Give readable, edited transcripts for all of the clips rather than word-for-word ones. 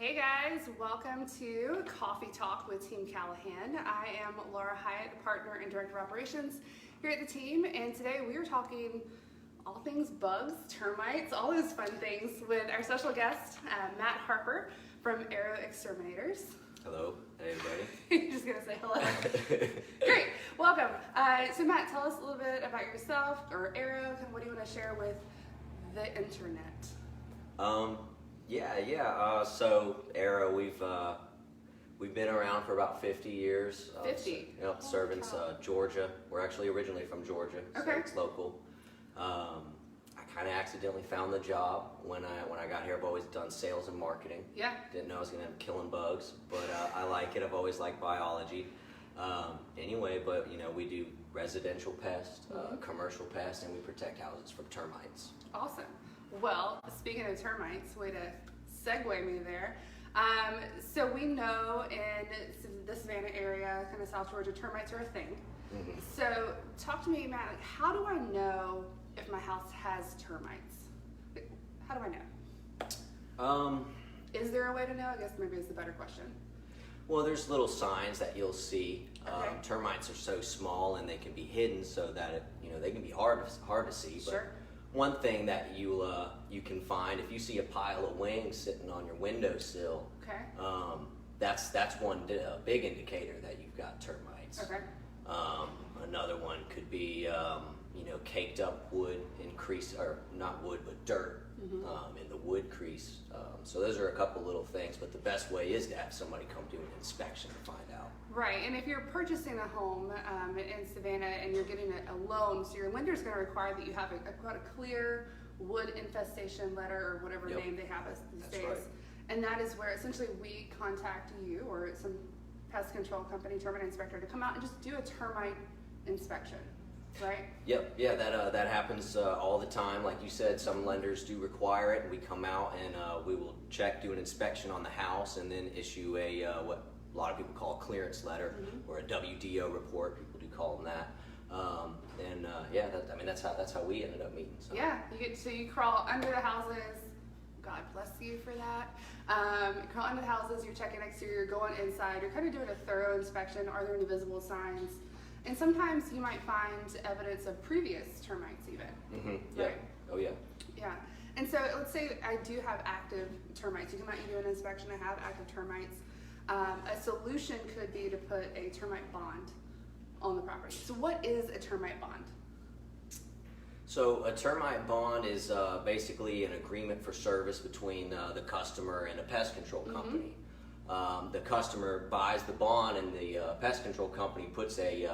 Hey guys, welcome to Coffee Talk with Team Callahan. I am Laura Hyatt, partner and director of operations here at the team, and today we are talking all things bugs, termites, all those fun things with our special guest, Matt Harper from Arrow Exterminators. Hello, hey everybody. You're just gonna say hello? Great, welcome. So Matt, tell us a little bit about yourself, or Arrow, kind of what do you want to share with the internet? So Arrow, we've been around for about 50 years. 50? Yep, serving Georgia. We're actually originally from Georgia, so okay. it's local. I kind of accidentally found the job when I got here. I've always done sales and marketing. Yeah. Didn't know I was going to end up killing bugs, but I like it. I've always liked biology. But we do residential pests, commercial pests, and we protect houses from termites. Awesome. Well, speaking of termites, way to segue me there. So we know in the Savannah area, kind of South Georgia, termites are a thing. Mm-hmm. So talk to me, Matt, like, how do I know if my house has termites? How do I know? Is there a way to know? I guess maybe it's the better question. Well, there's little signs that you'll see. Okay. Termites are so small and they can be hidden so that they can be hard to see. But sure. One thing that you can find, if you see a pile of wings sitting on your windowsill, okay. That's one big indicator that you've got termites. Okay. Another one could be caked up wood or not wood but dirt in the wood crease. So those are a couple little things, but the best way is to have somebody come do an inspection to find out. Right, and if you're purchasing a home in Savannah and you're getting a loan, so your lender's going to require that you have a clear wood infestation letter or whatever name they have these days. Right. And that is where essentially we contact you or some pest control company, termite inspector, to come out and just do a termite inspection, right? Yep, yeah, that happens all the time. Like you said, some lenders do require it, and we come out and we will do an inspection on the house, and then issue what a lot of people call a clearance letter or a WDO report. People do call them that. That's how we ended up meeting. So. Yeah, you crawl under the houses. God bless you for that. You crawl under the houses. You're checking exterior. You're going inside. You're kind of doing a thorough inspection. Are there any visible signs? And sometimes you might find evidence of previous termites even. Mm-hmm. Yeah. Right? Oh yeah. Yeah. And so let's say I do have active termites. You come out, you do an inspection, I have active termites. A solution could be to put a termite bond on the property. So what is a termite bond? So a termite bond is basically an agreement for service between the customer and a pest control company. The customer buys the bond, and the pest control company puts a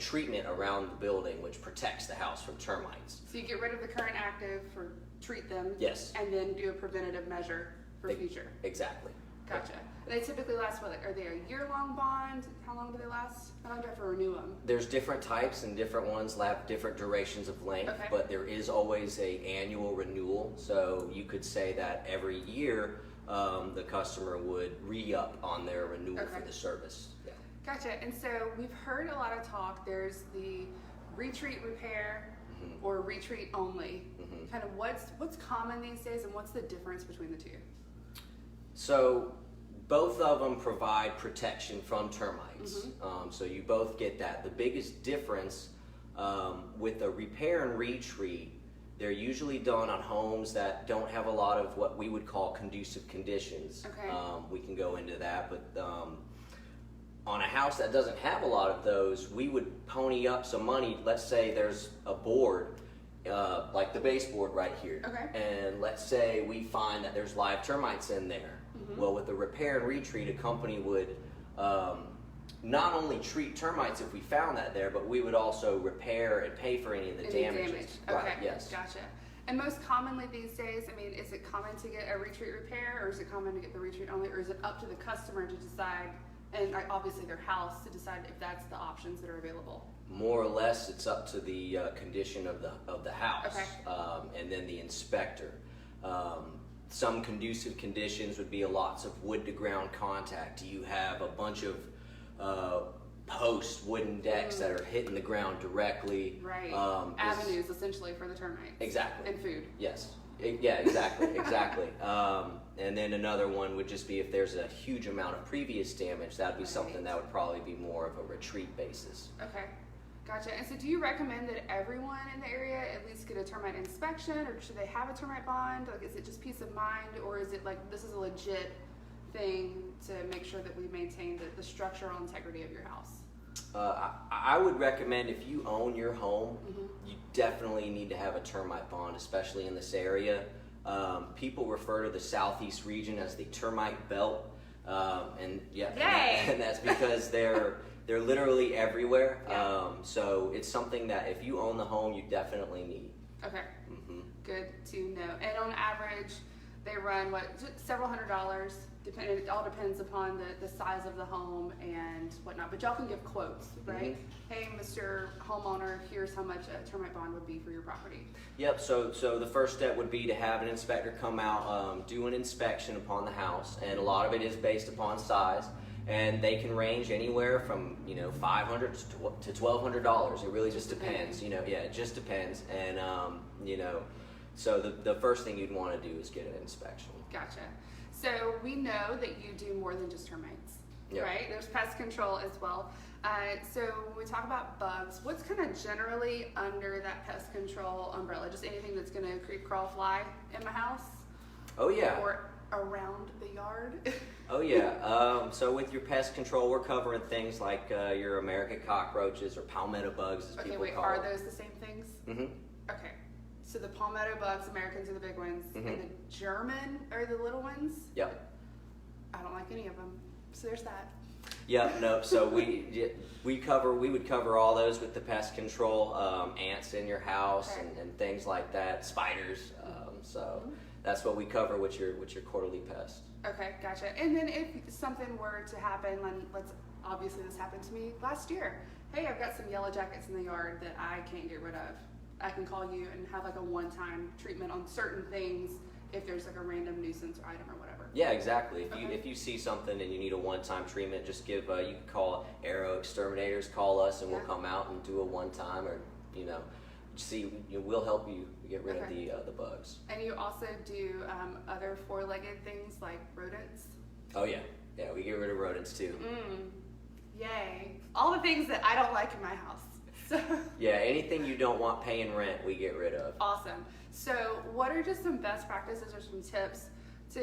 treatment around the building which protects the house from termites. So you get rid of the current active, or treat them, yes, and then do a preventative measure for future. Exactly. Gotcha. They typically last, are they a year-long bond? How long do they last? How long do I have to renew them? There's different types, and different ones have different durations of length, okay. But there is always an annual renewal. So you could say that every year the customer would re-up on their renewal for the service. Yeah. Gotcha. And so we've heard a lot of talk. There's the retreat repair or retreat only. Kind of what's common these days, and what's the difference between the two? So both of them provide protection from termites. So you both get that. The biggest difference with a repair and retreat, they're usually done on homes that don't have a lot of what we would call conducive conditions. Okay. We can go into that, but on a house that doesn't have a lot of those, we would pony up some money. Let's say there's a board, like the baseboard right here. Okay. And let's say we find that there's live termites in there. Well, with the repair and retreat, a company would not only treat termites if we found that there, but we would also repair and pay for any of the damage. Okay, right, yes. Gotcha. And most commonly these days, I mean, is it common to get a retreat repair, or is it common to get the retreat only, or is it up to the customer to decide, and obviously their house, to decide if that's the options that are available? More or less, it's up to the condition of the house, okay. And then the inspector. Some conducive conditions would be lots of wood to ground contact. You have a bunch of post wooden decks that are hitting the ground directly. Right. Avenues essentially for the termites. Exactly. And food. Yes. Yeah, exactly. Exactly. And then another one would just be if there's a huge amount of previous damage, that would be something that would probably be more of a retreat basis. Okay, gotcha. And so do you recommend that everyone in the area at least get a termite inspection, or should they have a termite bond? Like, is it just peace of mind, or is it like this is a legit thing to make sure that we maintain the structural integrity of your house? I would recommend if you own your home, you definitely need to have a termite bond, especially in this area. People refer to the southeast region as the termite belt, and that's because they're literally everywhere. Yeah. So it's something that if you own the home, you definitely need. Okay, good to know. And on average, they run several $100s. It all depends upon the size of the home and whatnot. But y'all can give quotes, right? Hey, Mr. Homeowner, here's how much a termite bond would be for your property. Yep. So the first step would be to have an inspector come out, do an inspection upon the house, and a lot of it is based upon size, and they can range anywhere from $500 to $1,200. It really just depends. It just depends, and so the first thing you'd want to do is get an inspection. Gotcha. So we know that you do more than just termites, right? There's pest control as well. So when we talk about bugs, what's kind of generally under that pest control umbrella? Just anything that's going to creep, crawl, fly in my house? Oh yeah. Or around the yard? Oh yeah. So with your pest control, we're covering things like your American cockroaches or palmetto bugs, as people call are them. those the same things? Mm-hmm. Okay. So the palmetto bugs, Americans are the big ones, and the German are the little ones? Yep. I don't like any of them. So there's that. Yep, nope. So we would cover all those with the pest control, ants in your house and things like that, spiders. So that's what we cover with your quarterly pest. Okay, gotcha. And then if something were to happen, obviously this happened to me last year. Hey, I've got some yellow jackets in the yard that I can't get rid of. I can call you and have like a one-time treatment on certain things if there's like a random nuisance or item or whatever. Yeah, exactly. If you see something and you need a one-time treatment, just give you can call Arrow Exterminators, call us, and we'll come out and do a one-time, or we'll help you get rid of the bugs. And you also do other four-legged things like rodents. Oh yeah, we get rid of rodents too. Yay! All the things that I don't like in my house. So. Yeah, anything you don't want paying rent, we get rid of. Awesome. So what are just some best practices or some tips to,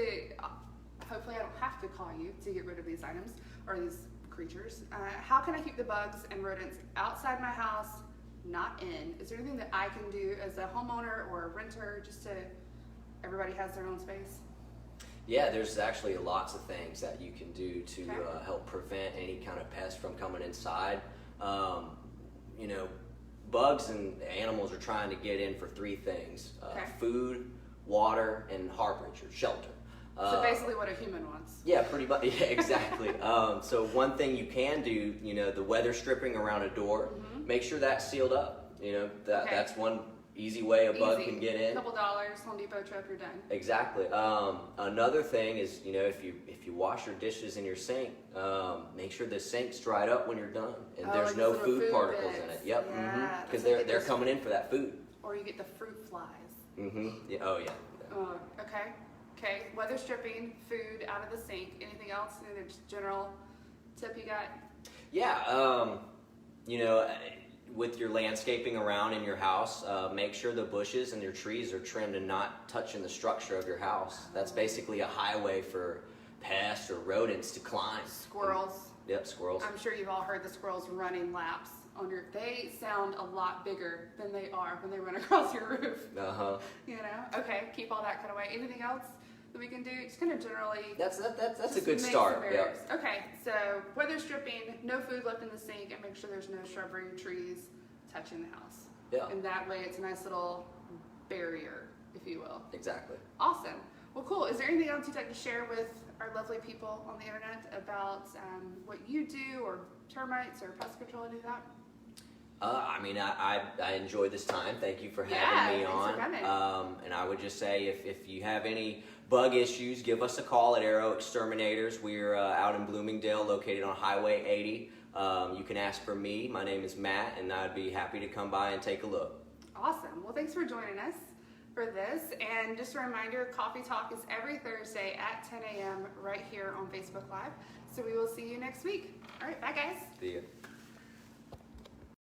hopefully I don't have to call you to get rid of these items or these creatures. How can I keep the bugs and rodents outside my house, not in? Is there anything that I can do as a homeowner or a renter just to, everybody has their own space? Yeah, there's actually lots of things that you can do to help prevent any kind of pest from coming inside. Bugs and animals are trying to get in for three things: food, water, and harborage or shelter. So basically what a human wants. Yeah, pretty much. Yeah, exactly. So one thing you can do, the weather stripping around a door, make sure that's sealed up. That's one easy way a bug can get in. A couple dollars, Home Depot trip, you're done. Exactly. Another thing is, if you wash your dishes in your sink, make sure the sink's dried up when you're done, and there's no food particles in it. Yep. Because they're coming in for that food. Or you get the fruit flies. Yeah. Oh yeah. Okay. Weather stripping, food out of the sink. Anything else? Any other just general tip you got? Yeah. With your landscaping around in your house, make sure the bushes and your trees are trimmed and not touching the structure of your house. That's basically a highway for pests or rodents to climb. Squirrels. Yep, squirrels. I'm sure you've all heard the squirrels running laps on your. They sound a lot bigger than they are when they run across your roof. Okay, keep all that kind of away. Anything else that we can do? Just kind of generally. That's a good start. Yep. Okay, so weather stripping, no food left in the sink, and make sure there's no shrubbery or trees touching the house. Yeah. And that way, it's a nice little barrier, if you will. Exactly. Awesome. Well, cool. Is there anything else you'd like to share with our lovely people on the internet about what you do, or termites, or pest control, any of that? I enjoyed this time. Thank you for having me on. For coming. And I would just say, if you have any bug issues, give us a call at Arrow Exterminators. We're out in Bloomingdale, located on Highway 80. You can ask for me. My name is Matt, and I'd be happy to come by and take a look. Awesome. Well, thanks for joining us. for this. And just a reminder, Coffee Talk is every Thursday at 10 a.m. right here on Facebook Live. So we will see you next week. All right, bye guys. See ya.